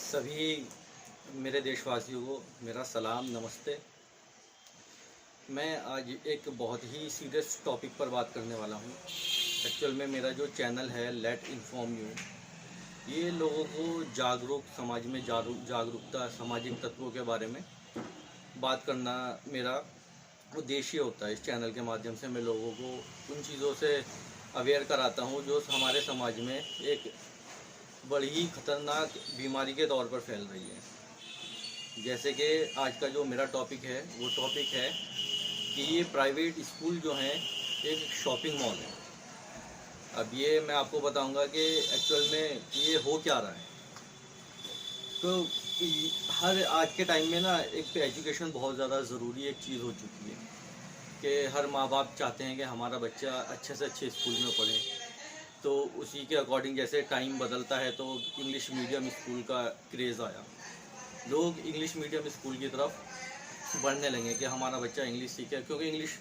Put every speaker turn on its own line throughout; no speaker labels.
सभी मेरे देशवासियों को मेरा सलाम नमस्ते। मैं आज एक बहुत ही सीरियस टॉपिक पर बात करने वाला हूँ। एक्चुअल में मेरा जो चैनल है लेट इन्फॉर्म यू, ये लोगों को समाज में जागरूकता सामाजिक तत्वों के बारे में बात करना मेरा उद्देश्य होता है। इस चैनल के माध्यम से मैं लोगों को उन चीज़ों से अवेयर कराता हूँ जो हमारे समाज में एक बड़ी ही खतरनाक बीमारी के तौर पर फैल रही है। जैसे कि आज का जो मेरा टॉपिक है वो टॉपिक है कि ये प्राइवेट स्कूल जो हैं एक शॉपिंग मॉल है। अब ये मैं आपको बताऊंगा कि एक्चुअल में ये हो क्या रहा है। तो हर आज के टाइम में ना एक एजुकेशन बहुत ज़्यादा ज़रूरी एक चीज़ हो चुकी है कि हर माँ बाप चाहते हैं कि हमारा बच्चा अच्छे से अच्छे स्कूल में पढ़े। तो उसी के अकॉर्डिंग जैसे टाइम बदलता है तो इंग्लिश मीडियम स्कूल का क्रेज़ आया। लोग इंग्लिश मीडियम स्कूल की तरफ बढ़ने लगे कि हमारा बच्चा इंग्लिश सीखे, क्योंकि इंग्लिश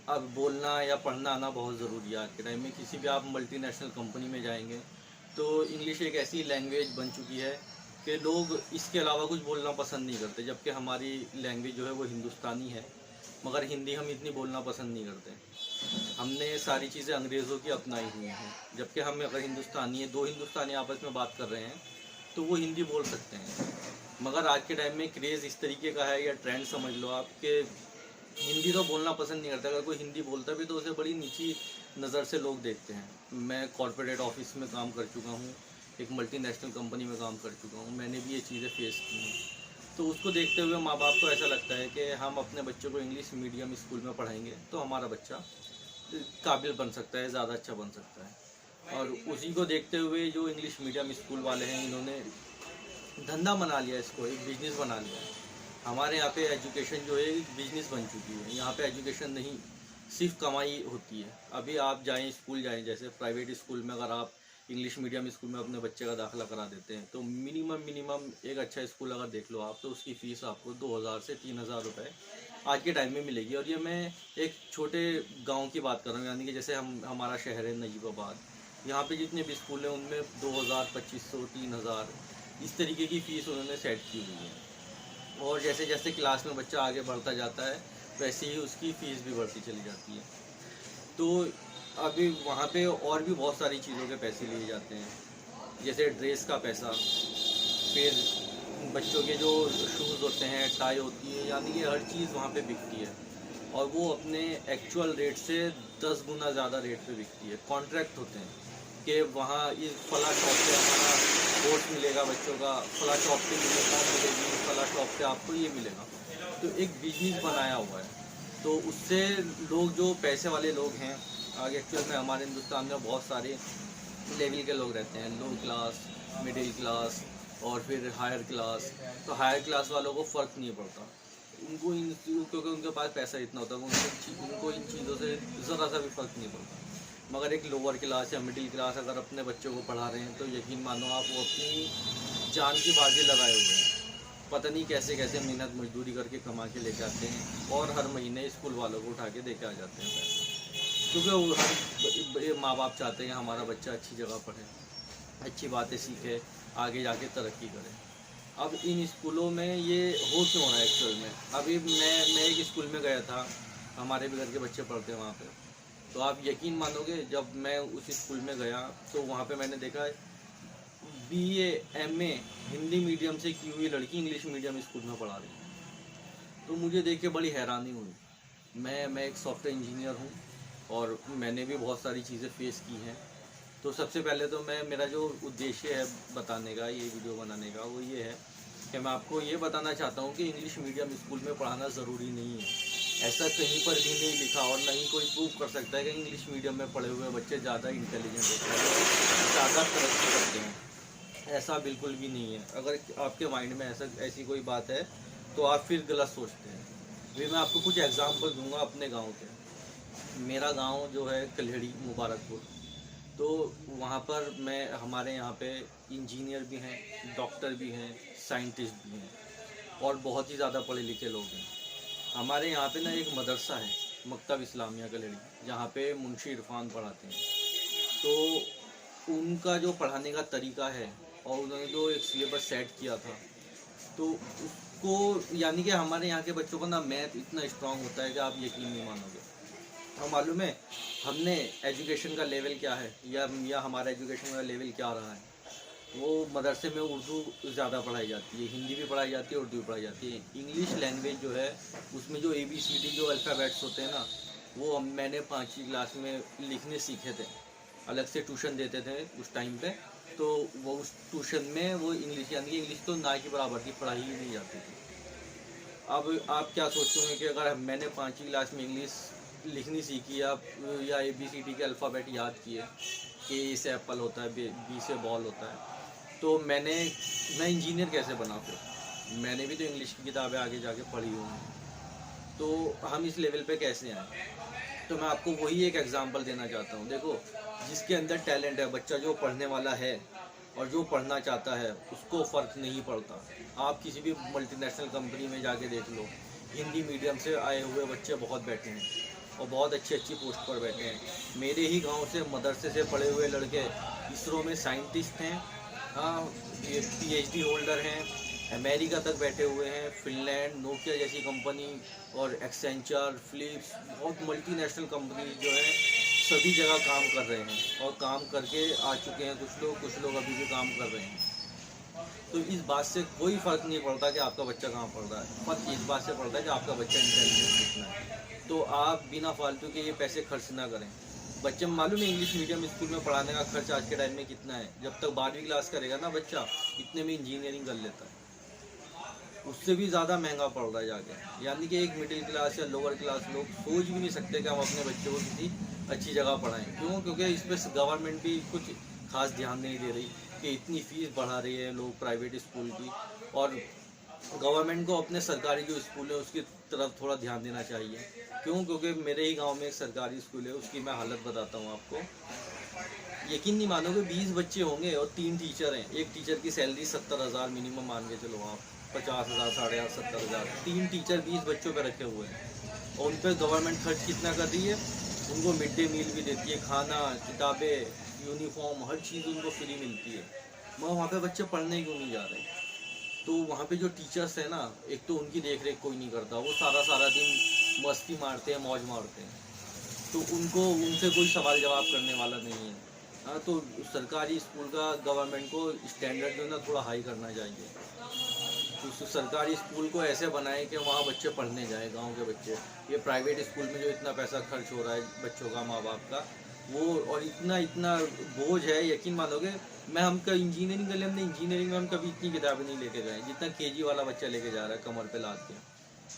अब बोलना या पढ़ना आना बहुत ज़रूरी है। आज के टाइम में किसी भी आप मल्टीनेशनल कंपनी में जाएंगे तो इंग्लिश एक ऐसी लैंग्वेज बन चुकी है कि लोग इसके अलावा कुछ बोलना पसंद नहीं करते। जबकि हमारी लैंग्वेज जो है वो हिंदुस्तानी है, मगर हिंदी हम इतनी बोलना पसंद नहीं करते। हमने सारी चीज़ें अंग्रेज़ों की अपनाई हुई हैं। जबकि हम अगर दो हिंदुस्तानी आपस में बात कर रहे हैं तो वो हिंदी बोल सकते हैं। मगर आज के टाइम में क्रेज़ इस तरीके का है या ट्रेंड समझ लो आप कि हिंदी तो बोलना पसंद नहीं करता। अगर कोई हिंदी बोलता भी तो उसे बड़ी नीची नज़र से लोग देखते हैं। मैं कॉरपोरेट ऑफिस में काम कर चुका हूँ, एक मल्टीनेशनल कंपनी में काम कर चुका हूँ, मैंने भी ये चीज़ें फेस की हैं। तो उसको देखते हुए माँ बाप को ऐसा लगता है कि हम अपने बच्चों को इंग्लिश मीडियम स्कूल में पढ़ाएंगे तो हमारा बच्चा काबिल बन सकता है, ज़्यादा अच्छा बन सकता है। और उसी को देखते हुए जो इंग्लिश मीडियम स्कूल वाले हैं इन्होंने धंधा बना लिया, इसको एक बिज़नेस बना लिया है। हमारे यहाँ पे एजुकेशन जो है एक बिज़नेस बन चुकी है। यहाँ पे एजुकेशन नहीं सिर्फ कमाई होती है। अभी आप जाएं स्कूल जाएं, जैसे प्राइवेट स्कूल में अगर आप इंग्लिश मीडियम स्कूल में अपने बच्चे का दाखिला करा देते हैं तो मिनिमम एक अच्छा स्कूल अगर देख लो आप तो उसकी फ़ीस आपको 2000 से 3000 रुपये आज के टाइम में मिलेगी। और ये मैं एक छोटे गांव की बात कर रहा हूँ, यानी कि जैसे हमारा शहर है नजीबाबाद, यहाँ पे जितने भी स्कूल हैं उनमें 2000 2500 3000 इस तरीके की फ़ीस उन्होंने सेट की हुई है। और जैसे जैसे क्लास में बच्चा आगे बढ़ता जाता है वैसे ही उसकी फ़ीस भी बढ़ती चली जाती है। तो अभी वहाँ पे और भी बहुत सारी चीज़ों के पैसे लिए जाते हैं, जैसे ड्रेस का पैसा, फिर बच्चों के जो शूज़ होते हैं, टाई होती है, यानी कि हर चीज़ वहाँ पे बिकती है। और वो अपने एक्चुअल रेट से 10 गुना ज़्यादा रेट पे बिकती है। कॉन्ट्रैक्ट होते हैं कि वहाँ इस फला शॉप पे हमारा कोर्स मिलेगा बच्चों का, फला शॉप पे यूनिफॉर्म मिलेगी, फला शॉप पे आपको ये मिलेगा। तो एक बिजनेस बनाया हुआ है। तो उससे लोग जो पैसे वाले लोग हैं, आगे एक्चुअल में हमारे हिंदुस्तान में बहुत सारे लेवल के लोग रहते हैं, लो क्लास, मिडिल क्लास और फिर हायर क्लास। तो हायर क्लास वालों को फ़र्क नहीं पड़ता, उनको क्योंकि उनके पास पैसा इतना होता है उनको इन चीज़ों से ज़रा सा भी फ़र्क नहीं पड़ता। मगर एक लोअर क्लास या मिडिल क्लास अगर अपने बच्चों को पढ़ा रहे हैं तो यकीन मानो आप वो अपनी जान की बाजी लगाए हुए हैं। पता नहीं कैसे कैसे मेहनत मजदूरी करके कमा के लेके आते हैं और हर महीने स्कूल वालों को उठा के दे के आ जाते हैं पैसे। क्योंकि वो हर माँ बाप चाहते हैं हमारा बच्चा अच्छी जगह पढ़े, अच्छी बातें सीखे, आगे जाके तरक्की करे। अब इन स्कूलों में ये हो क्यों रहा है एक्चुअल में? अभी मैं एक स्कूल में गया था, हमारे भी घर के बच्चे पढ़ते हैं वहाँ पे। तो आप यकीन मानोगे, जब मैं उस स्कूल में गया तो वहाँ पे मैंने देखा BA MA हिंदी मीडियम से की हुई लड़की इंग्लिश मीडियम स्कूल में पढ़ा रही है। तो मुझे देख के बड़ी हैरानी हुई। मैं एक सॉफ्टवेयर इंजीनियर हूँ और मैंने भी बहुत सारी चीज़ें फेस की हैं। तो सबसे पहले तो मेरा जो उद्देश्य है बताने का, ये वीडियो बनाने का, वो ये है कि मैं आपको ये बताना चाहता हूँ कि इंग्लिश मीडियम स्कूल में पढ़ाना ज़रूरी नहीं है। ऐसा कहीं पर भी नहीं लिखा और ना ही कोई प्रूव कर सकता है कि इंग्लिश मीडियम में पढ़े हुए बच्चे ज़्यादा इंटेलिजेंट होते हैं, ज़्यादा तरक्की करते हैं। ऐसा बिल्कुल भी नहीं है। अगर आपके माइंड में ऐसी कोई बात है तो आप फिर गलत सोचते हैं। अभी मैं आपको कुछ एग्जांपल दूंगा अपने गांव के। मेरा गांव जो है कल्हेड़ी मुबारकपुर। तो वहाँ पर हमारे यहाँ पे इंजीनियर भी हैं, डॉक्टर भी हैं, साइंटिस्ट भी हैं और बहुत ही ज़्यादा पढ़े लिखे लोग हैं। हमारे यहाँ पे ना एक मदरसा है, मकतब इस्लामिया कल्हेड़ी, जहाँ पे मुंशी इरफान पढ़ाते हैं। तो उनका जो पढ़ाने का तरीका है और उन्होंने जो एक सिलेबस सेट किया था, तो उसको यानी कि हमारे यहाँ के बच्चों का ना मैथ इतना स्ट्रांग होता है कि आप यकीन नहीं मानोगे। और मालूम है हमने एजुकेशन का लेवल क्या है, या हमारा एजुकेशन का लेवल क्या रहा है। वो मदरसे में उर्दू ज़्यादा पढ़ाई जाती है, हिंदी भी पढ़ाई जाती है, उर्दू भी पढ़ाई जाती है। इंग्लिश लैंग्वेज जो है उसमें जो ABCD जो अल्फ़ाबेट्स होते हैं ना, वो मैंने 5वीं क्लास में लिखने सीखे थे। अलग से ट्यूशन देते थे उस टाइम पे, तो वो उस ट्यूशन में वो इंग्लिश यानी कि इंग्लिश तो ना की बराबर की पढ़ाई ही नहीं जाती थी। अब आप क्या सोचोगे कि अगर मैंने 5वीं क्लास में इंग्लिश लिखनी सीखी या ABCD के अल्फ़ाबेट याद किए कि A से एप्पल होता है, B से बॉल होता है, तो मैं इंजीनियर कैसे बना? फिर मैंने भी तो इंग्लिश की किताबें आगे जाके पढ़ी हुई हैं, तो हम इस लेवल पे कैसे आए? तो मैं आपको वही एक एग्जांपल देना चाहता हूँ। देखो, जिसके अंदर टैलेंट है, बच्चा जो पढ़ने वाला है और जो पढ़ना चाहता है, उसको फ़र्क नहीं पड़ता। आप किसी भी मल्टीनेशनल कंपनी में जाके देख लो, हिंदी मीडियम से आए हुए बच्चे बहुत बैठे हैं और बहुत अच्छी अच्छी पोस्ट पर बैठे हैं। मेरे ही गांव से मदरसे से पढ़े हुए लड़के इसरो में साइंटिस्ट हैं, हाँ, ये PhD होल्डर हैं, अमेरिका तक बैठे हुए हैं, फिनलैंड, नोकिया जैसी कंपनी और एक्सेंचर, फिलिप्स, बहुत मल्टीनेशनल कंपनी जो है सभी जगह काम कर रहे हैं और काम करके आ चुके हैं। कुछ लोग अभी भी काम कर रहे हैं। तो इस बात से कोई फ़र्क नहीं पड़ता कि आपका बच्चा कहाँ पढ़ रहा है, फ़र्क इस बात से पड़ता है कि आपका बच्चा इंटेलिजेंट कितना है। तो आप बिना फालतू के ये पैसे खर्च ना करें। बच्चे मालूम है इंग्लिश मीडियम स्कूल में पढ़ाने का खर्च आज के टाइम में कितना है? जब तक 12वीं क्लास करेगा ना बच्चा, इतने में इंजीनियरिंग कर लेता है। उससे भी ज़्यादा महंगा पड़ रहा है जाके। यानी कि एक मिडिल क्लास या लोअर क्लास लोग सोच भी नहीं सकते कि हम अपने बच्चों को किसी अच्छी जगह पढ़ाएं। क्यों? क्योंकि इस पर गवर्नमेंट भी कुछ खास ध्यान नहीं दे रही कि इतनी फ़ीस बढ़ा रही है लोग प्राइवेट स्कूल की, और गवर्नमेंट को अपने सरकारी जो स्कूल है उसकी तरफ थोड़ा ध्यान देना चाहिए। क्यों? क्योंकि मेरे ही गांव में एक सरकारी स्कूल है, उसकी मैं हालत बताता हूँ आपको। यकीन नहीं मानोगे, 20 बच्चे होंगे और 3 टीचर हैं। एक टीचर की सैलरी 70,000 मिनिमम मान के चलो आप, 50,000, 60,000, 70,000। 3 टीचर 20 बच्चों पे रखे हुए हैं और उन पर गवर्नमेंट खर्च कितना कर रही है? उनको मिड डे मील भी देती है, खाना, किताबें, यूनिफॉर्म, हर चीज़ उनको फ्री मिलती है। मगर वहाँ पे बच्चे पढ़ने क्यों नहीं जा रहे? तो वहाँ पे जो टीचर्स हैं ना, एक तो उनकी देख रेख कोई नहीं करता, वो सारा दिन मस्ती मारते हैं, मौज मारते हैं, तो उनसे कोई सवाल जवाब करने वाला नहीं है। हाँ, तो सरकारी स्कूल का गवर्नमेंट को स्टैंडर्ड जो है ना थोड़ा हाई करना चाहिए। तो सरकारी स्कूल को ऐसे बनाए कि वहाँ बच्चे पढ़ने जाएँ, गांव के बच्चे। ये प्राइवेट स्कूल में जो इतना पैसा खर्च हो रहा है बच्चों का, माँ बाप का, वो और इतना बोझ है, यकीन मानोगे। हम का इंजीनियरिंग कर लिया, हमने इंजीनियरिंग में हम कभी इतनी किताबें नहीं लेके गए जितना KG वाला बच्चा लेके जा रहा है कमर पे लाद के।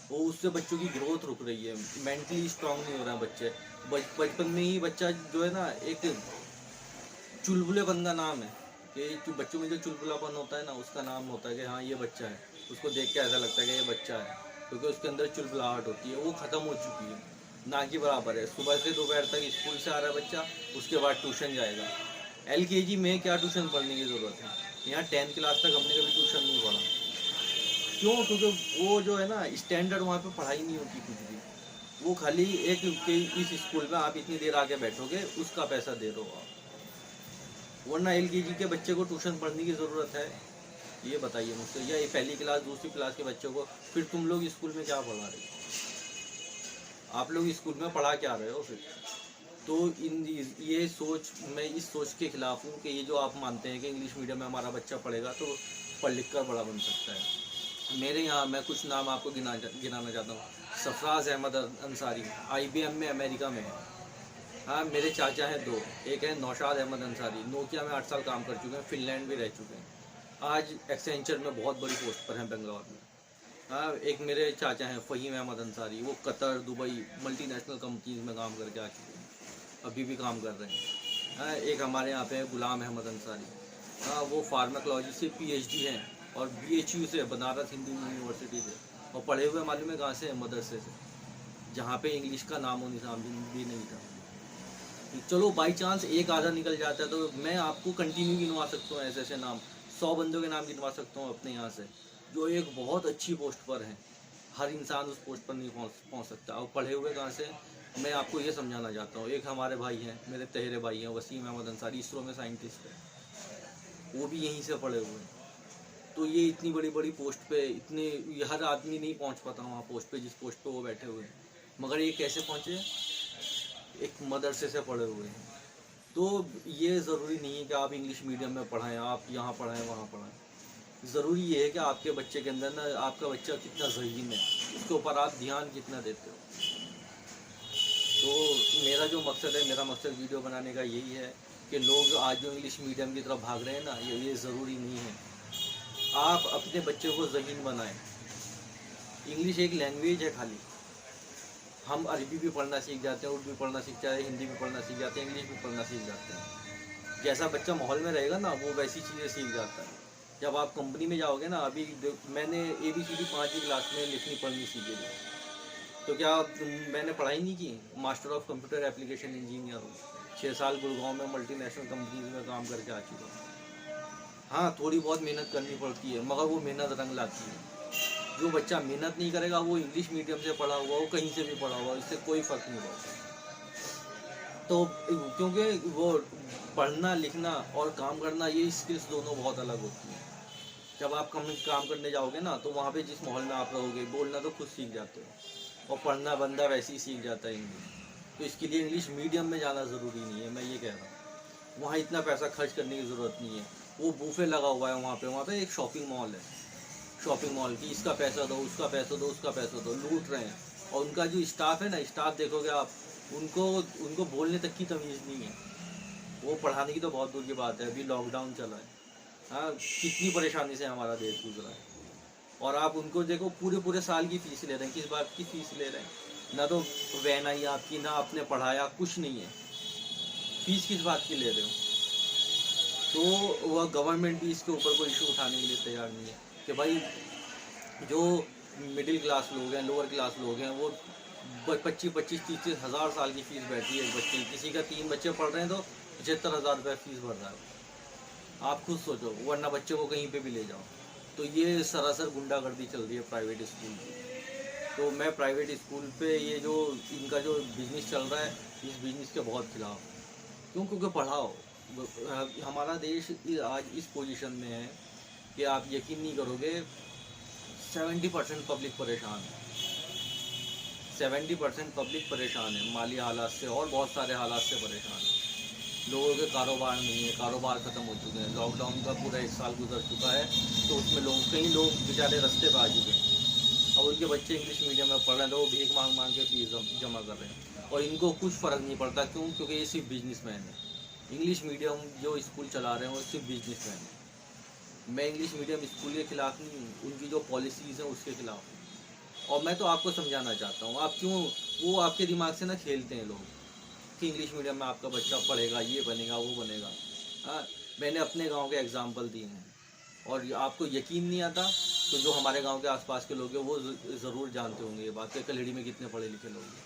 वो उससे बच्चों की ग्रोथ रुक रही है, मेंटली स्ट्रांग नहीं हो रहा है बच्चे। बचपन में ही बच्चा जो है ना, एक चुलबुलेपन का नाम है कि जो बच्चों में जो चुलबुलापन होता है ना, उसका नाम होता है कि हाँ ये बच्चा है। उसको देख के ऐसा लगता है कि ये बच्चा है, क्योंकि उसके अंदर चुलबुलाहट होती है, वो ख़त्म हो चुकी है, ना कि बराबर है। सुबह से दोपहर तक स्कूल से आ रहा है बच्चा, उसके बाद ट्यूशन जाएगा। LKG में क्या ट्यूशन पढ़ने की ज़रूरत है? यहाँ 10th क्लास तक हमने कभी ट्यूशन नहीं पढ़ा। क्यों? क्योंकि वो जो है ना स्टैंडर्ड, वहाँ पे पढ़ाई नहीं होती कुछ भी। वो खाली एक कि इस स्कूल में आप इतनी देर आके बैठोगे, उसका पैसा दे दो आप। वरना LKG के बच्चे को ट्यूशन पढ़ने की ज़रूरत है? ये बताइए मुझसे। या ये पहली क्लास दूसरी क्लास के बच्चों को फिर तुम लोग स्कूल में क्या पढ़ा रहे हो? आप लोग स्कूल में पढ़ा क्या रहे हो फिर? तो ये सोच, मैं इस सोच के खिलाफ हूँ कि ये जो आप मानते हैं कि इंग्लिश मीडियम में हमारा बच्चा पढ़ेगा तो पढ़ लिख कर बड़ा बन सकता है। मेरे यहाँ मैं कुछ नाम आपको गिनाना चाहता हूँ। सरफराज अहमद अंसारी IBM में अमेरिका में है। हाँ, मेरे चाचा हैं 2। एक है नौशाद अहमद अंसारी, नोकिया में 8 साल काम कर चुके हैं, फिनलैंड भी रह चुके हैं, आज एक्सेंचर में बहुत बड़ी पोस्ट पर हैं बेंगलोर में। हाँ, एक मेरे चाचा हैं फ़हीम अहमद अंसारी, वो कतर, दुबई, मल्टीनेशनल कंपनीज में काम करके आ चुके हैं, अभी भी काम कर रहे हैं। हाँ, एक हमारे यहाँ पे है गुलाम अहमद अंसारी। हाँ, वो फार्माकोलॉजी से PhD हैं और BHU से, बनारस हिंदू यूनिवर्सिटी से, और पढ़े हुए मालूम है कहाँ से? मदरसे से, जहाँ पे इंग्लिश का नामो निशान भी नहीं था। चलो बाई चांस एक आधा निकल जाता है तो मैं आपको कंटिन्यू गिनवा सकता हूँ ऐसे ऐसे नाम, 100 बंदों के नाम गिनवा सकता हूँ अपने यहाँ से, जो एक बहुत अच्छी पोस्ट पर हैं। हर इंसान उस पोस्ट पर नहीं पहुँच सकता। और पढ़े हुए कहाँ से? मैं आपको ये समझाना चाहता हूँ। एक हमारे भाई हैं, मेरे तहेरे भाई हैं, वसीम अहमद अंसारी, इसरो में साइंटिस्ट है। वो भी यहीं से पढ़े हुए हैं। तो ये इतनी बड़ी बड़ी पोस्ट पे इतने, हर आदमी नहीं पहुंच पाता वहाँ पोस्ट पे, जिस पोस्ट पे वो बैठे हुए हैं। मगर ये कैसे पहुँचे? एक मदरसे से पढ़े हुए हैं। तो ये ज़रूरी नहीं है कि आप इंग्लिश मीडियम में पढ़ाएं, आप यहाँ पढ़ाएं वहाँ पढ़ाएं। ज़रूरी ये है कि आपके बच्चे के अंदर ना, आपका बच्चा कितना ज़हीन है, उसके ऊपर आप ध्यान कितना देते हो। तो मेरा जो मकसद है, मेरा मकसद वीडियो बनाने का यही है कि लोग आज जो इंग्लिश मीडियम की तरफ भाग रहे हैं ना, ये ज़रूरी नहीं है। आप अपने बच्चे को ज़हीन बनाएं। इंग्लिश एक लैंग्वेज है खाली। हम अरबी भी पढ़ना सीख जाते हैं, उर्दू भी पढ़ना सीख जाते हैं, हिंदी भी पढ़ना सीख जाते हैं, इंग्लिश भी पढ़ना सीख जाते हैं। जैसा बच्चा माहौल में रहेगा ना, वो वैसी चीज़ें सीख जाता है। जब आप कंपनी में जाओगे ना, अभी मैंने ABCD 5वीं क्लास में लिखनी पढ़नी सीखी थी। तो क्या मैंने पढ़ाई नहीं की? Master of computer application engineer हूँ। 6 साल गुड़गांव में मल्टीनेशनल कंपनीज में काम करके आ चुका हूँ। हाँ, थोड़ी बहुत मेहनत करनी पड़ती है, मगर वो मेहनत रंग लाती है। जो बच्चा मेहनत नहीं करेगा, वो इंग्लिश मीडियम से पढ़ा हुआ हो, कहीं से भी पढ़ा हुआ, इससे कोई फ़र्क नहीं पड़ता। तो क्योंकि वो पढ़ना लिखना और काम करना, ये स्किल्स दोनों बहुत अलग होती हैं। जब आप काम करने जाओगे ना, तो वहाँ पे जिस माहौल में आप रहोगे, बोलना तो खुद सीख जाते हो, और पढ़ना बंदा वैसे ही सीख जाता है इंग्लिश। तो इसके लिए इंग्लिश मीडियम में जाना ज़रूरी नहीं है, मैं ये कह रहा हूँ। वहाँ इतना पैसा खर्च करने की ज़रूरत नहीं है। वो बूफे लगा हुआ है वहाँ पे एक शॉपिंग मॉल है, शॉपिंग मॉल की, इसका पैसा दो, उसका पैसा दो, उसका पैसा दो, लूट रहे हैं। और उनका जो स्टाफ है ना, स्टाफ देखोगे आप, उनको बोलने तक की तमीज़ नहीं है। वो पढ़ाने की तो बहुत दूर की बात है। अभी लॉकडाउन चला है, हाँ, कितनी परेशानी से हमारा देश गुजरा है। और आप उनको देखो, पूरे साल की फ़ीस ले रहे हैं। किस बात की फ़ीस ले रहे हैं? ना तो वैन आई आपकी, ना आपने पढ़ाया, कुछ नहीं है। फ़ीस किस बात की ले रहे हो? तो वह गवर्नमेंट भी इसके ऊपर कोई इशू उठाने के लिए तैयार नहीं है कि भाई जो मिडिल क्लास लोग हैं, लोअर क्लास लोग हैं, वो 25-30 हज़ार साल की फ़ीस बैठी है एक बच्चे की। किसी का 3 बच्चे पढ़ रहे हैं तो 75,000 रुपये फ़ीस भर रहा है। आप खुद सोचो, वरना बच्चे को कहीं पे भी ले जाओ। तो ये सरासर गुंडागर्दी चल रही है प्राइवेट स्कूल की। तो मैं प्राइवेट स्कूल पे ये जो इनका जो बिज़नेस चल रहा है, इस बिज़नेस के बहुत खिलाफ। क्योंकि पढ़ाओ। हमारा देश आज इस पोजीशन में है कि आप यकीन नहीं करोगे, 70% पब्लिक परेशान है। 70% पब्लिक परेशान है माली हालात से, और बहुत सारे हालात से परेशान है। लोगों के कारोबार नहीं है, कारोबार ख़त्म हो चुके हैं। लॉकडाउन का पूरा 1 साल गुजर चुका है, तो उसमें कई लोग बेचारे रास्ते पर आ चुके हैं। अब उनके बच्चे इंग्लिश मीडियम में पढ़ रहे हैं, तो वो भीख मांग मांग के फीस जमा कर रहे हैं, और इनको कुछ फ़र्क नहीं पड़ता। क्यों? क्योंकि ये सिर्फ बिजनेसमैन है। इंग्लिश मीडियम जो स्कूल चला रहे हैं, वो सिर्फ बिजनेसमैन है। मैं इंग्लिश मीडियम स्कूल के ख़िलाफ़ नहीं हूँ, उनकी जो पॉलिसीज़ हैं उसके ख़िलाफ़ हूँ। और मैं तो आपको समझाना चाहता हूँ, आप क्यों, वो आपके दिमाग से ना खेलते हैं लोग कि इंग्लिश मीडियम में आपका बच्चा पढ़ेगा, ये बनेगा, वो बनेगा। हाँ, मैंने अपने गांव के एग्जांपल दिए हैं, और आपको यकीन नहीं आता तो जो हमारे गांव के आसपास के लोग हैं वो ज़रूर जानते होंगे ये बात कि कलेड़ी में कितने पढ़े लिखे लोग हैं।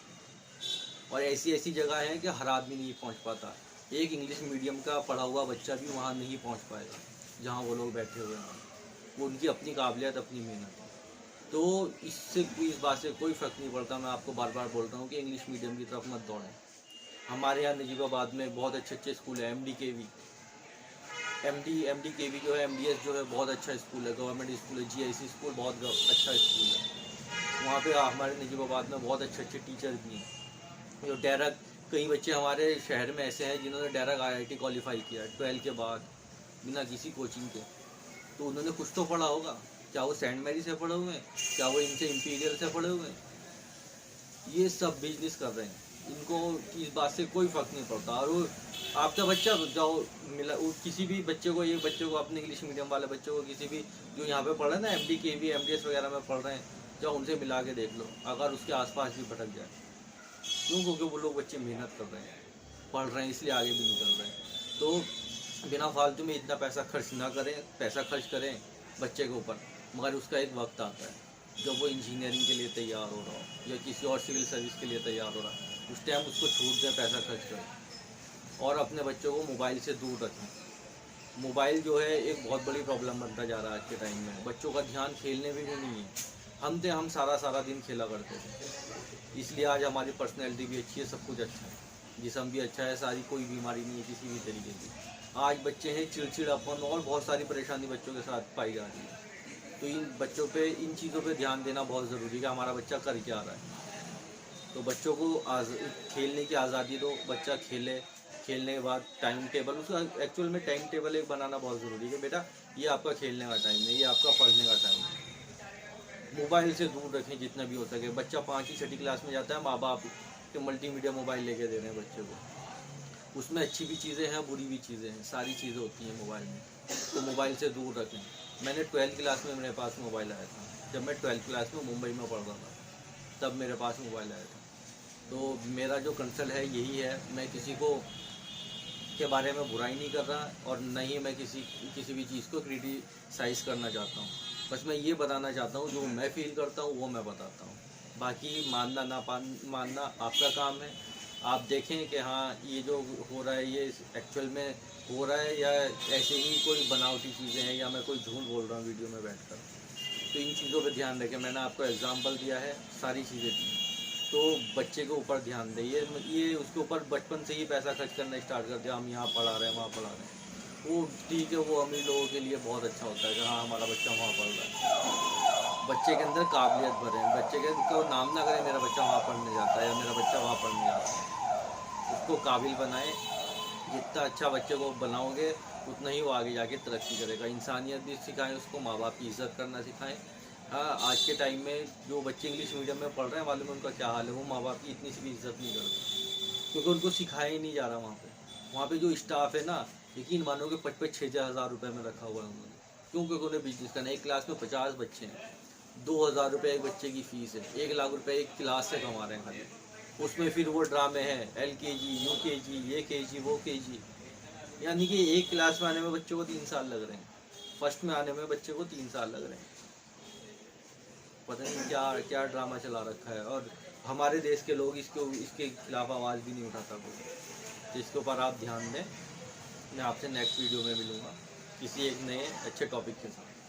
और ऐसी ऐसी जगह हैं कि हर आदमी नहीं पहुंच पाता। एक इंग्लिश मीडियम का पढ़ा हुआ बच्चा भी वहाँ नहीं पहुँच पाएगा जहाँ वो लोग बैठे हुए हैं। वो उनकी अपनी काबिलियत, अपनी मेहनत है। तो इस बात से कोई फ़र्क नहीं पड़ता। मैं आपको बार बार बोल रहा हूँ कि इंग्लिश मीडियम की तरफ मत दौड़ें। हमारे यहाँ नजीबाबाद में बहुत अच्छे स्कूल है, MDKV जो है, MDS जो है, बहुत अच्छा स्कूल है, गवर्नमेंट स्कूल है। GIC स्कूल बहुत अच्छा स्कूल है। वहाँ पे हमारे नजीबाबाद में बहुत अच्छे टीचर भी हैं। जो डायरेक्ट, कई बच्चे हमारे शहर में ऐसे हैं जिन्होंने डायरेक्ट IIT क्वालिफाई किया 12 के बाद, बिना किसी कोचिंग के। तो उन्होंने कुछ तो पढ़ा होगा। क्या वो सेंट मैरी से पढ़े हुए हैं? क्या वो इनसे इंपीरियल से पढ़े हुए हैं? ये सब बिजनेस कर रहे हैं, इनको इस बात से कोई फ़र्क नहीं पड़ता। और वो आपका बच्चा जाओ मिला, किसी भी बच्चे को, ये बच्चे को, अपने इंग्लिश मीडियम वाले बच्चे को, किसी भी जो यहाँ पे पढ़ रहे हैं ना, MDKV MDS वगैरह में पढ़ रहे हैं, जाओ उनसे मिला के देख लो, अगर उसके आसपास भी भटक जाए। क्यों? क्योंकि वो लोग बच्चे मेहनत कर रहे हैं, पढ़ रहे हैं, इसलिए आगे भी निकल रहे हैं। तो बिना फालतू में इतना पैसा खर्च ना करें। पैसा खर्च करें बच्चे के ऊपर, मगर उसका एक वक्त आता है जब वो इंजीनियरिंग के लिए तैयार हो रहा हो या किसी और सिविल सर्विस के लिए तैयार हो रहा है, उस टाइम उसको छूट दें, पैसा खर्च करें। और अपने बच्चों को मोबाइल से दूर रखें। मोबाइल जो है एक बहुत बड़ी प्रॉब्लम बनता जा रहा है आज के टाइम में। बच्चों का ध्यान खेलने में भी नहीं है। हम सारा दिन खेला करते थे, इसलिए आज हमारी पर्सनैलिटी भी अच्छी है, सब कुछ अच्छा है, जिस्म भी अच्छा है, सारी कोई बीमारी नहीं है किसी भी तरीके की। आज बच्चे हैं चिड़चिड़ापन और बहुत सारी परेशानी बच्चों के साथ पाई जा रही है। तो इन बच्चों पे, इन चीज़ों पे ध्यान देना बहुत ज़रूरी है कि हमारा बच्चा कर क्या रहा है। तो बच्चों को खेलने की आज़ादी दो, बच्चा खेले। खेलने के बाद टाइम टेबल, उसका एक्चुअल में टाइम टेबल एक बनाना बहुत ज़रूरी है कि बेटा ये आपका खेलने का टाइम है, ये आपका पढ़ने का टाइम है। मोबाइल से दूर रखें जितना भी हो सके। बच्चा 5वीं 6वीं क्लास में जाता है, माँ बाप के मल्टीमीडिया मोबाइल लेके दे रहे हैं बच्चे को। उसमें अच्छी भी चीज़ें हैं, बुरी भी चीज़ें हैं, सारी चीज़ें होती हैं मोबाइल में। तो मोबाइल से दूर रखें। मैंने 12वीं क्लास में मेरे पास मोबाइल आया था। जब मैं 12वीं क्लास में मुंबई में पढ़ रहा था, तब मेरे पास मोबाइल आया था। तो मेरा जो कंसर्न है यही है, मैं किसी को के बारे में बुराई नहीं कर रहा और न ही मैं किसी भी चीज़ को क्रिटिसाइज़ करना चाहता हूँ। बस मैं ये बताना चाहता हूँ, जो मैं फील करता हूँ वो मैं बताता हूँ। बाकी मानना ना मानना आपका काम है। आप देखें कि हाँ ये जो हो रहा है ये एक्चुअल में हो रहा है या ऐसे ही कोई बनावटी चीज़ें हैं या मैं कोई झूठ बोल रहा हूँ वीडियो में बैठकर। तो इन चीज़ों पे ध्यान रखें। मैंने आपको एग्जांपल दिया है, सारी चीज़ें दी। तो बच्चे के ऊपर ध्यान दें। ये उसके ऊपर बचपन से ही पैसा खर्च करना स्टार्ट कर दिया, हम यहाँ पढ़ा रहे हैं वहाँ पढ़ा रहे हैं। वो ठीक है, वो अमीर लोगों के लिए बहुत अच्छा होता है कि हाँ हमारा बच्चा वहाँ पढ़ रहा है। बच्चे के अंदर काबिलियत भरें। बच्चे को नाम ना करें मेरा बच्चा वहाँ पढ़ने जाता है या मेरा बच्चा वहाँ पढ़ने जाता है। उसको काबिल बनाएं। जितना अच्छा बच्चे को बनाओगे उतना ही वो आगे जाके तरक्की करेगा। इंसानियत भी सिखाएं उसको, माँ बाप की इज़्ज़त करना सिखाएं। हाँ, आज के टाइम में जो बच्चे इंग्लिश मीडियम में पढ़ रहे हैं, मालूम है उनका क्या हाल है। वो माँ बाप की इतनी सी भी इज़्ज़त नहीं करते क्योंकि उनको सिखाया ही नहीं जा रहा। वहाँ पे जो स्टाफ है ना, यकीन मानो कि 5-6 हज़ार रुपये में रखा हुआ है उन्होंने। क्यों? क्योंकि उन्हें बिजनेस करना है। एक क्लास में 50 बच्चे हैं, 2000 रुपये एक बच्चे की फ़ीस है, 1 लाख रुपये एक क्लास से कमा रहे हैं खाली। उसमें फिर वो ड्रामे हैं, LKG UKG, ये KG वो KG। यानी कि एक क्लास में आने में बच्चों को 3 साल लग रहे हैं, फर्स्ट में आने में बच्चे को 3 साल लग रहे हैं। पता नहीं क्या क्या ड्रामा चला रखा है। और हमारे देश के लोग इसके खिलाफ आवाज़ भी नहीं उठाता कोई। तो इसके ऊपर आप ध्यान दें। मैं आपसे नेक्स्ट वीडियो में मिलूँगा किसी एक नए अच्छे टॉपिक के साथ।